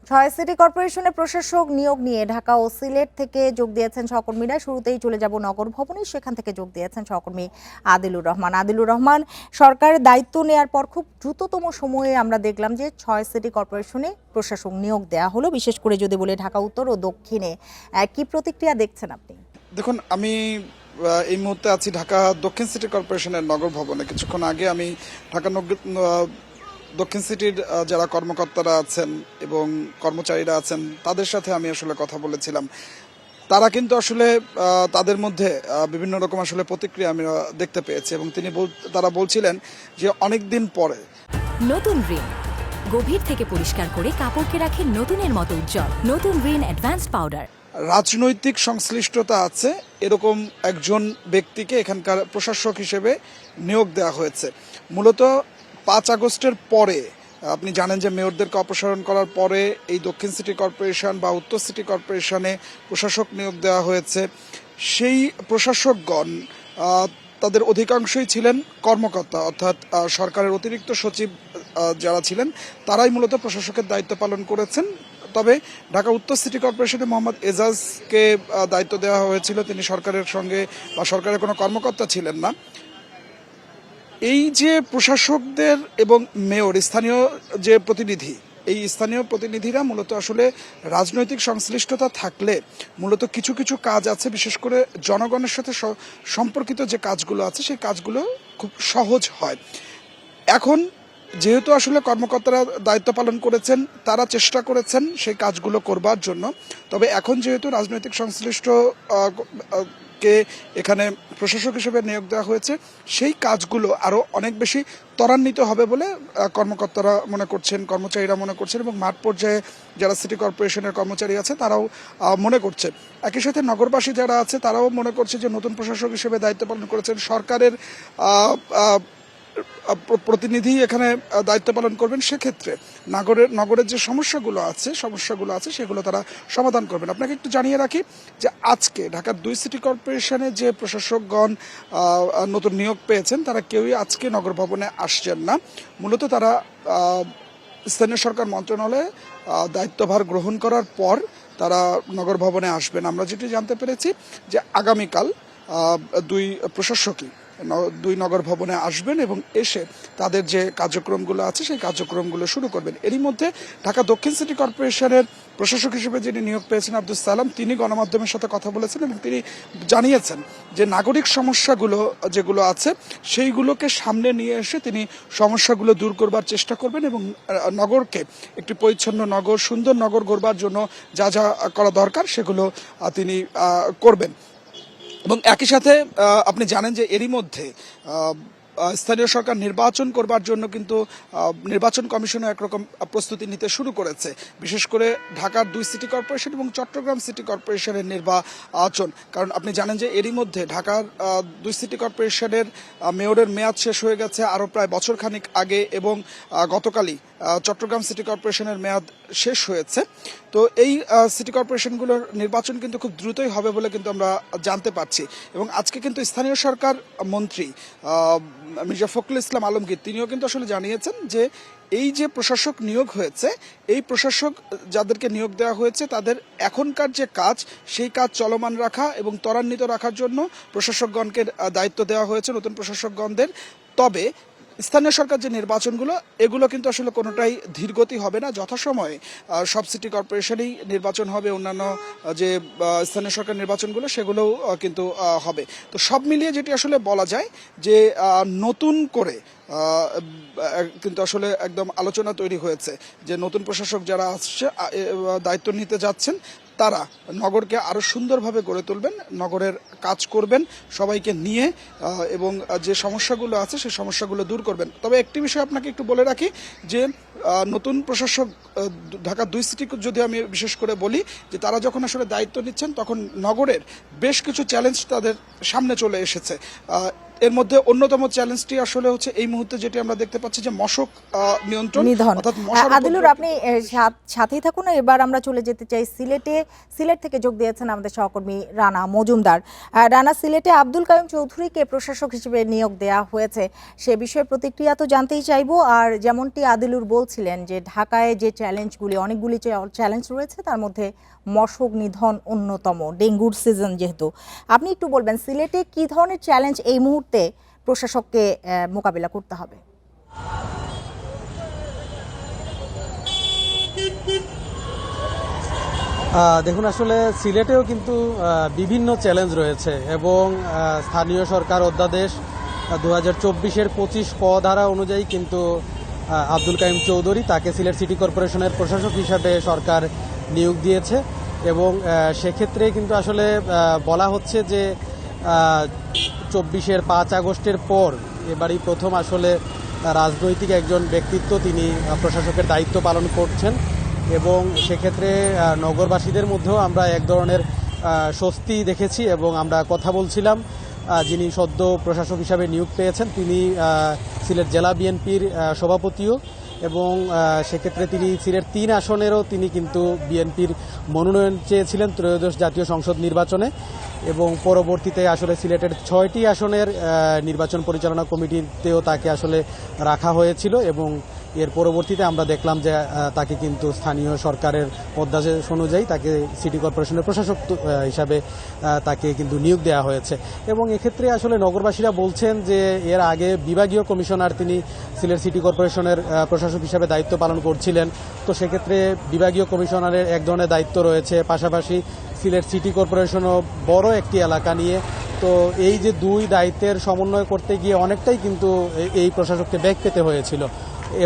ছয় সিটি কর্পোরেশনের প্রশাসক নিয়োগ নিয়ে ঢাকা ও সিলেট থেকে যোগ দিয়েছেন সহকর্মীরা। শুরুতেই চলে যাব নগর ভবনে, সেখান থেকে যোগ দিয়েছেন সহকর্মী আদিলুর রহমান। আদিলুর রহমান, সরকারের দায়িত্ব নেয়ার পর খুব দ্রুততম সময়ে আমরা দেখলাম যে 6 সিটি কর্পোরেশনে প্রশাসক নিয়োগ দেয়া হলো। বিশেষ করে যদি বলে ঢাকা উত্তর ও দক্ষিণে কি প্রতিক্রিয়া দেখছেন আপনি? দেখুন, আমি এই মুহূর্তে আছি ঢাকা দক্ষিণ সিটি কর্পোরেশনের নগর ভবনে। কিছুক্ষণ আগে আমি ঢাকা দক্ষিণ সিটির যারা কর্মকর্তারা আছেন এবং কর্মচারীরা আছেন তাদের সাথে আমি আসলে কথা বলেছিলাম। তারা কিন্তু আসলে তাদের মধ্যে বিভিন্ন রকম আসলে প্রতিক্রিয়া আমি দেখতে পেয়েছি এবং তারা বলছিলেন যে অনেক দিন পরে নতুন রিন গভীর থেকে পরিষ্কার করে কাপড়কে রাখে নতুনের মতো উজ্জ্বল। নতুন রিন অ্যাডভান্সড পাউডার। রাজনৈতিক সংশ্লিষ্টতা আছে এরকম একজন ব্যক্তিকে এখানকার প্রশাসক হিসেবে নিয়োগ দেওয়া হয়েছে। মূলত 5 আগস্টের পরে আপনি জানেন যে মেয়রদেরকে অপসারণ করার পরে এই দক্ষিণ সিটি কর্পোরেশন বা উত্তর সিটি কর্পোরেশনে প্রশাসক নিয়োগ দেওয়া হয়েছে। সেই প্রশাসকগণ তাদের অধিকাংশই ছিলেন কর্মকর্তা, অর্থাৎ সরকারের অতিরিক্ত সচিব যারা ছিলেন তারাই মূলত প্রশাসকের দায়িত্ব পালন করেছেন। তবে ঢাকা উত্তর সিটি কর্পোরেশনে মোহাম্মদ এজাজকে দায়িত্ব দেওয়া হয়েছিল, তিনি সরকারের সঙ্গে বা সরকারের কোনো কর্মকর্তা ছিলেন না। এই যে প্রশাসকদের এবং মেয়র স্থানীয় যে প্রতিনিধি, এই স্থানীয় প্রতিনিধিরা মূলত আসলে রাজনৈতিক সংশ্লিষ্টতা থাকলে মূলত কিছু কিছু কাজ আছে, বিশেষ করে জনগণের সাথে সম্পর্কিত যে কাজগুলো আছে সেই কাজগুলো খুব সহজ হয়। এখন যেহেতু আসলে কর্মকর্তারা দায়িত্ব পালন করেছেন, তারা চেষ্টা করেছেন সেই কাজগুলো করবার জন্য। তবে এখন যেহেতু রাজনৈতিক সংশ্লিষ্ট কে এখানে প্রশাসক হিসেবে নিয়োগ দেওয়া হয়েছে, সেই কাজগুলো আরও অনেক বেশি ত্বরান্বিত হবে বলে কর্মকর্তারা মনে করছেন, কর্মচারীরা মনে করছেন এবং মাঠ পর্যায়ে যারা সিটি কর্পোরেশনের কর্মচারী আছে তারাও মনে করছে। একই সাথে নগরবাসী যারা আছে তারাও মনে করছে যে নতুন প্রশাসক হিসেবে দায়িত্ব পালন করেছেন সরকারের প্রতিনিধি এখানে দায়িত্ব পালন করবেন। সেক্ষেত্রে নগরের যে সমস্যাগুলো আছে সেগুলো তারা সমাধান করবেন। আপনাকে একটু জানিয়ে রাখি যে আজকে ঢাকার 2 সিটি কর্পোরেশনে যে প্রশাসকগণ নতুন নিয়োগ পেয়েছেন তারা কেউই আজকে নগর ভবনে আসছেন না। মূলত তারা স্থানীয় সরকার মন্ত্রণালয়ে দায়িত্বভার গ্রহণ করার পর তারা নগর ভবনে আসবেন। আমরা যেটি জানতে পেরেছি যে আগামীকাল 2 প্রশাসকই 2 নগর ভবনে আসবেন এবং এসে তাদের যে কার্যক্রমগুলো আছে সেই কার্যক্রমগুলো শুরু করবেন। এরই মধ্যে ঢাকা দক্ষিণ সিটি কর্পোরেশনের প্রশাসক হিসেবে যিনি নিয়োগ পেয়েছেন আব্দুল সালাম, তিনি গণমাধ্যমের সাথে কথা বলেছেন এবং তিনি জানিয়েছেন যে নাগরিক সমস্যাগুলো যেগুলো আছে সেইগুলোকে সামনে নিয়ে এসে তিনি সমস্যাগুলো দূর করবার চেষ্টা করবেন এবং নগরকে একটি পরিচ্ছন্ন নগর, সুন্দর নগর গড়বার জন্য যা যা করা দরকার সেগুলো তিনি করবেন। এবং একই সাথে আপনি জানেন যে এরই মধ্যে স্থানীয় সরকার নির্বাচন করবার জন্য কিন্তু নির্বাচন কমিশনও একরকম প্রস্তুতি নিতে শুরু করেছে। বিশেষ করে ঢাকার 2 সিটি কর্পোরেশন এবং চট্টগ্রাম সিটি কর্পোরেশনের নির্বাচন, কারণ আপনি জানেন যে এরই মধ্যে ঢাকার 2 সিটি কর্পোরেশনের মেয়রের মেয়াদ শেষ হয়ে গেছে আরও প্রায় বছর খানিক আগে এবং গতকালই চট্টগ্রাম সিটি কর্পোরেশনের মেয়াদ শেষ হয়েছে। তো এই সিটি কর্পোরেশনগুলোর নির্বাচন কিন্তু খুব দ্রুতই হবে বলে কিন্তু আমরা জানতে পারছি। এবং আজকে কিন্তু স্থানীয় সরকার মন্ত্রী মির্জা ফখরুল ইসলাম আলমগীর তিনিও কিন্তু আসলে জানিয়েছেন যে এই যে প্রশাসক নিয়োগ হয়েছে, এই প্রশাসক যাদেরকে নিয়োগ দেওয়া হয়েছে তাদের এখনকার যে কাজ সেই কাজ চলমান রাখা এবং ত্বরান্বিত রাখার জন্য প্রশাসকগণকে দায়িত্ব দেওয়া হয়েছে, নতুন প্রশাসকগণদের। তবে স্থানীয় সরকার যে নির্বাচনগুলো এগুলো কিন্তু আসলে কোনোটাই ধীরগতি হবে না, যথাসময়ে সব সিটি কর্পোরেশনেই নির্বাচন হবে, অন্যান্য যে স্থানীয় সরকার নির্বাচনগুলো সেগুলোও কিন্তু হবে। তো সব মিলিয়ে যেটি আসলে বলা যায় যে নতুন করে কিন্তু আসলে একদম আলোচনা তৈরি হয়েছে যে নতুন প্রশাসক যারা আসছে দায়িত্ব নিতে যাচ্ছেন তারা নগরকে আরও সুন্দরভাবে গড়ে তুলবেন, নগরের কাজ করবেন সবাইকে নিয়ে এবং যে সমস্যাগুলো আছে সেই সমস্যাগুলো দূর করবেন। তবে একটি বিষয় আপনাকে একটু বলে রাখি যে নতুন প্রশাসক ঢাকা 2 সিটি যদি আমি বিশেষ করে বলি যে তারা যখন আসলে দায়িত্ব নিচ্ছেন তখন নগরের বেশ কিছু চ্যালেঞ্জ তাদের সামনে চলে এসেছে। এর মধ্যে অন্যতম চ্যালেঞ্জটি আসলে হচ্ছে এই মুহূর্তে যেটি আমরা দেখতে পাচ্ছি যে মশক নিয়ন্ত্রণ, অর্থাৎ আদিলুর, আপনি সাথেই থাকুন। এবার আমরা চলে যেতে চাই সিলেট থেকে যোগ দিয়েছেন আমাদের সহকর্মী রানা মজুমদার। রানা, সিলেটে আব্দুল কাইয়ুম চৌধুরীকে প্রশাসক হিসেবে নিয়োগ দেওয়া হয়েছে, সে বিষয়ে প্রতিক্রিয়া তো জানতেই চাইবো। আর যেমনটি আদিলুর বলছে বলছিলেন যে ঢাকায় যে চ্যালেঞ্জগুলি অনেকগুলি চ্যালেঞ্জ রয়েছে, তার মধ্যে মশক নিধন অন্যতম, ডেঙ্গুর সিজন যেহেতু। আপনি একটু বলবেন সিলেটে কী ধরনের চ্যালেঞ্জ এই মুহূর্তে প্রশাসককে মোকাবিলা করতে হবে? দেখুন, আসলে সিলেটেও কিন্তু বিভিন্ন চ্যালেঞ্জ রয়েছে এবং স্থানীয় সরকার অধ্যাদেশ 2024-এর 25 ক ধারা অনুযায়ী কিন্তু আব্দুল কাইম চৌধুরী তাকে সিলেট সিটি কর্পোরেশনের প্রশাসক হিসাবে সরকার নিয়োগ দিয়েছে এবং সেক্ষেত্রে কিন্তু আসলে বলা হচ্ছে যে 24-এর 5 আগস্টের পর এবারই প্রথম আসলে রাজনৈতিক একজন ব্যক্তিত্ব তিনি প্রশাসকের দায়িত্ব পালন করছেন এবং সেক্ষেত্রে নগরবাসীদের মধ্যেও আমরা এক ধরনের স্বস্তি দেখেছি এবং আমরা কথা বলছিলাম যিনি সদ্য প্রশাসক হিসাবে নিয়োগ পেয়েছেন, তিনি সিলেট জেলা বিএনপির সভাপতিও এবং সেক্ষেত্রে তিনি সিলেট 3 আসনেরও তিনি কিন্তু বিএনপির মনোনয়ন চেয়েছিলেন ত্রয়োদশ জাতীয় সংসদ নির্বাচনে এবং পরবর্তীতে আসলে সিলেটের 6টি আসনের নির্বাচন পরিচালনা কমিটিতেও তাকে আসলে রাখা হয়েছিল এবং এর পরবর্তীতে আমরা দেখলাম যে তাকে কিন্তু স্থানীয় সরকারের অধ্যাদেশ অনুযায়ী তাকে সিটি কর্পোরেশনের প্রশাসক হিসাবে তাকে কিন্তু নিয়োগ দেওয়া হয়েছে এবং এক্ষেত্রে আসলে নগরবাসীরা বলছেন যে এর আগে বিভাগীয় কমিশনার তিনি সিলেট সিটি কর্পোরেশনের প্রশাসক হিসাবে দায়িত্ব পালন করছিলেন। তো সেক্ষেত্রে বিভাগীয় কমিশনারের এক ধরনের দায়িত্ব রয়েছে, পাশাপাশি সিলেট সিটি কর্পোরেশনও বড় একটি এলাকা নিয়ে, তো এই যে দুই দায়িত্বের সমন্বয় করতে গিয়ে অনেকটাই কিন্তু এই প্রশাসককে ব্যাক পেতে হয়েছিল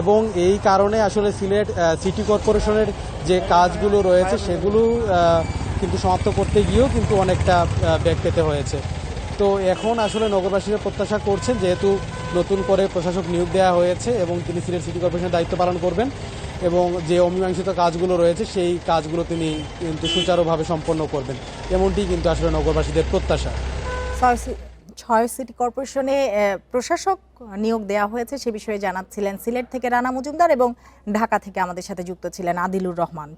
এবং এই কারণে আসলে সিলেট সিটি কর্পোরেশনের যে কাজগুলো রয়েছে সেগুলো কিন্তু সমাপ্ত করতে গিয়েও কিন্তু অনেকটা ব্যাক পেতে হয়েছে। তো এখন আসলে নগরবাসীরা প্রত্যাশা করছেন যেহেতু নতুন করে প্রশাসক নিয়োগ দেওয়া হয়েছে এবং তিনি সিলেট সিটি কর্পোরেশনের দায়িত্ব পালন করবেন এবং যে অমীমাংসিত কাজগুলো রয়েছে সেই কাজগুলো তিনি কিন্তু সুচারুভাবে সম্পন্ন করবেন, এমনটি কিন্তু আসলে নগরবাসীদের প্রত্যাশা। 6 সিটি কর্পোরেশনে প্রশাসক নিয়োগ দেওয়া হয়েছে সে বিষয়ে জানাচ্ছিলেন সিলেট থেকে রানা মজুমদার এবং ঢাকা থেকে আমাদের সাথে যুক্ত ছিলেন আদিলুর রহমান।